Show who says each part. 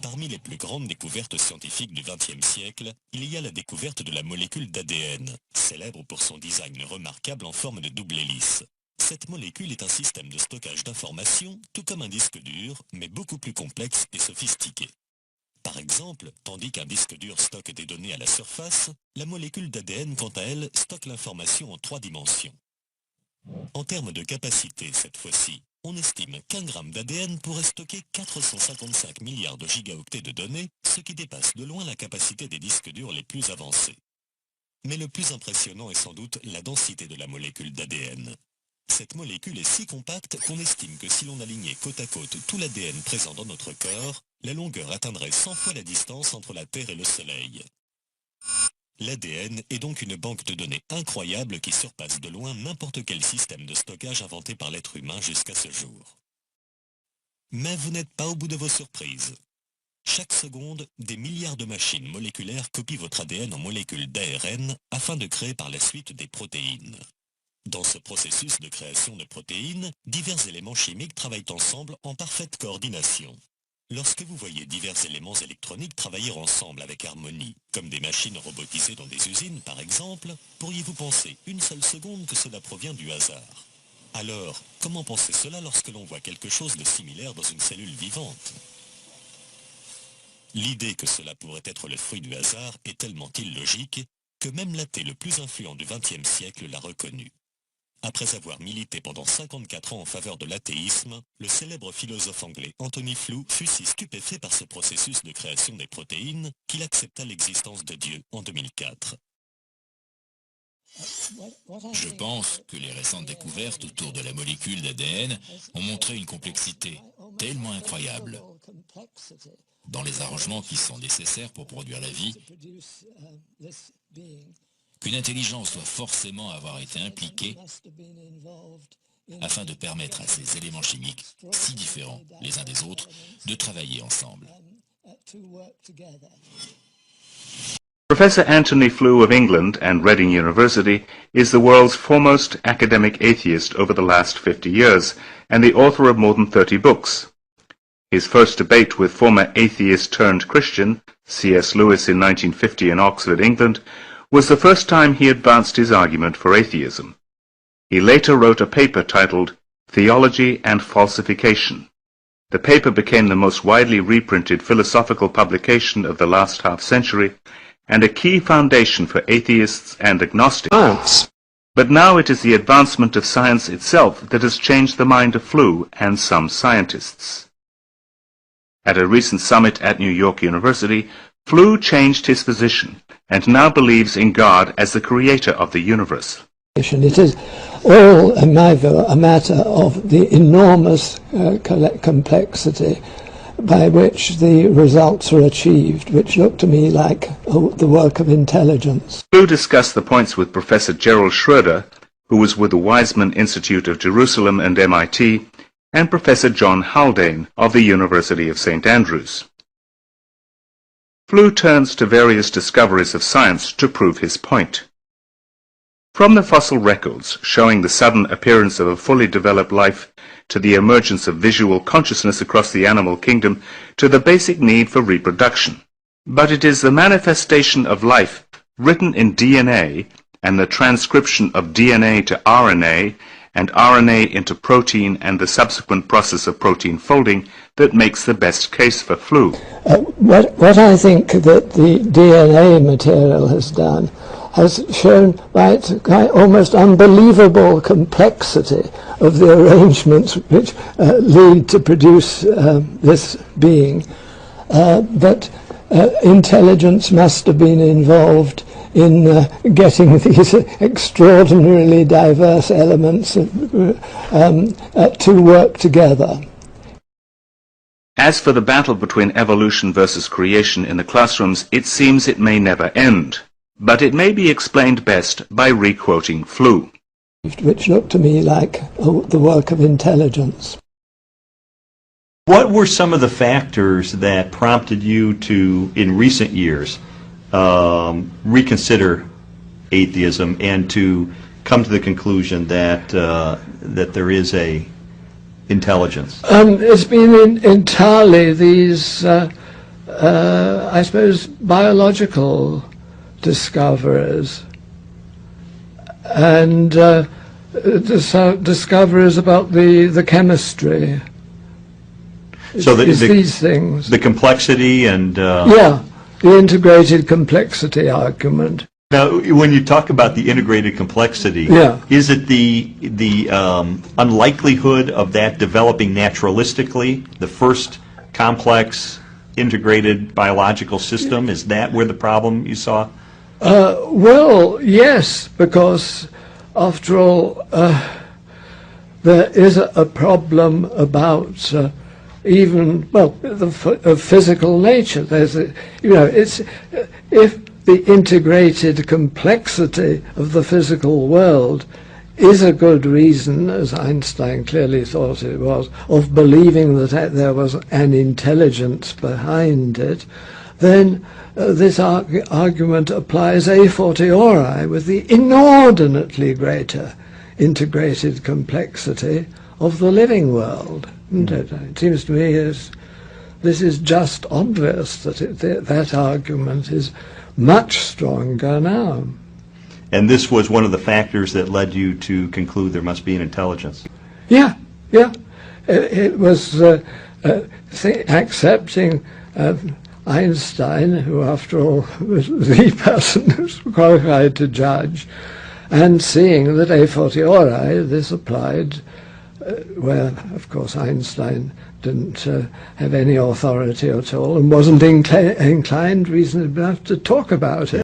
Speaker 1: Parmi les plus grandes découvertes scientifiques du XXe siècle, il y a la découverte de la molécule d'ADN, célèbre pour son design remarquable en forme de double hélice. Cette molécule est un système de stockage d'informations, tout comme un disque dur, mais beaucoup plus complexe et sophistiqué. Par exemple, tandis qu'un disque dur stocke des données à la surface, la molécule d'ADN, quant à elle, stocke l'information en 3 dimensions. En termes de capacité, cette fois-ci, on estime qu'un gramme d'ADN pourrait stocker 455 milliards de gigaoctets de données, ce qui dépasse de loin la capacité des disques durs les plus avancés. Mais le plus impressionnant est sans doute la densité de la molécule d'ADN. Cette molécule est si compacte qu'on estime que si l'on alignait côte à côte tout l'ADN présent dans notre corps, la longueur atteindrait 100 fois la distance entre la Terre et le Soleil. L'ADN est donc une banque de données incroyable qui surpasse de loin n'importe quel système de stockage inventé par l'être humain jusqu'à ce jour. Mais vous n'êtes pas au bout de vos surprises. Chaque seconde, des milliards de machines moléculaires copient votre ADN en molécules d'ARN afin de créer par la suite des protéines. Dans ce processus de création de protéines, divers éléments chimiques travaillent ensemble en parfaite coordination. Lorsque vous voyez divers éléments électroniques travailler ensemble avec harmonie, comme des machines robotisées dans des usines par exemple, pourriez-vous penser une seule seconde que cela provient du hasard? Alors, comment penser cela lorsque l'on voit quelque chose de similaire dans une cellule vivante? L'idée que cela pourrait être le fruit du hasard est tellement illogique que même l'athée le plus influent du XXe siècle l'a reconnu. Après avoir milité pendant 54 ans en faveur de l'athéisme, le célèbre philosophe anglais Anthony fut si stupéfait par ce processus de création des protéines qu'il accepta l'existence de Dieu en 2004.
Speaker 2: Je pense que les récentes découvertes autour de la molécule d'ADN ont montré une complexité tellement incroyable dans les arrangements qui sont nécessaires pour produire la vie, qu'une intelligence doit forcément avoir été impliquée afin de permettre à ces éléments chimiques, si différents les uns des autres, de travailler ensemble.
Speaker 3: Professor Anthony Flew of England and Reading University is the world's foremost academic atheist over the last 50 years and the author of more than 30 books. His first debate with former atheist-turned-Christian, C.S. Lewis in 1950 in Oxford, England, was the first time he advanced his argument for atheism. He later wrote a paper titled Theology and Falsification. The paper became the most widely reprinted philosophical publication of the last half-century and a key foundation for atheists and agnostics. But now it is the advancement of science itself that has changed the mind of Flew and some scientists. At a recent summit at New York University, Flew changed his position and now believes in God as the creator of the universe.
Speaker 4: It is all, in my view, a matter of the enormous complexity by which the results are achieved, which look to me like the work of intelligence.
Speaker 3: Flew discussed the points with Professor Gerald Schroeder, who was with the Weizmann Institute of Jerusalem and MIT, and Professor John Haldane of the University of St. Andrews. Flew turns to various discoveries of science to prove his point. From the fossil records showing the sudden appearance of a fully developed life to the emergence of visual consciousness across the animal kingdom to the basic need for reproduction. But it is the manifestation of life written in DNA and the transcription of DNA to RNA and RNA into protein and the subsequent process of protein folding that makes the best case for Flew.
Speaker 4: What I think that the DNA material has done has shown by its almost unbelievable complexity of the arrangements which lead to produce this being, that intelligence must have been involved in getting these extraordinarily diverse elements to work together.
Speaker 3: As for the battle between evolution versus creation in the classrooms, it seems it may never end. But it may be explained best by re-quoting Flew.
Speaker 4: Which looked to me like the work of intelligence.
Speaker 5: What were some of the factors that prompted you to, in recent years, reconsider atheism and to come to the conclusion that that there is a intelligence?
Speaker 4: It's been entirely these I suppose, biological discoveries and discoveries about the chemistry.
Speaker 5: So
Speaker 4: these things.
Speaker 5: The complexity and...
Speaker 4: Yeah, the integrated complexity argument.
Speaker 5: Now, when you talk about the integrated complexity,
Speaker 4: yeah.
Speaker 5: Is it the unlikelihood of that developing naturalistically, the first complex integrated biological system? Is that where the problem you saw?
Speaker 4: Well, yes, because after all, there is a problem about even, well, of physical nature. There's a, it's, if the integrated complexity of the physical world is a good reason, as Einstein clearly thought it was, of believing that there was an intelligence behind it, then this argument applies a fortiori with the inordinately greater integrated complexity of the living world. It seems to me this is just obvious that that argument is much stronger now.
Speaker 5: And this was one of the factors that led you to conclude there must be an intelligence.
Speaker 4: Yeah. It was accepting Einstein, who after all was the person who's qualified to judge, and seeing that a fortiori this applied where, of course, Einstein didn't have any authority at all and wasn't inclined reasonably enough to talk about it.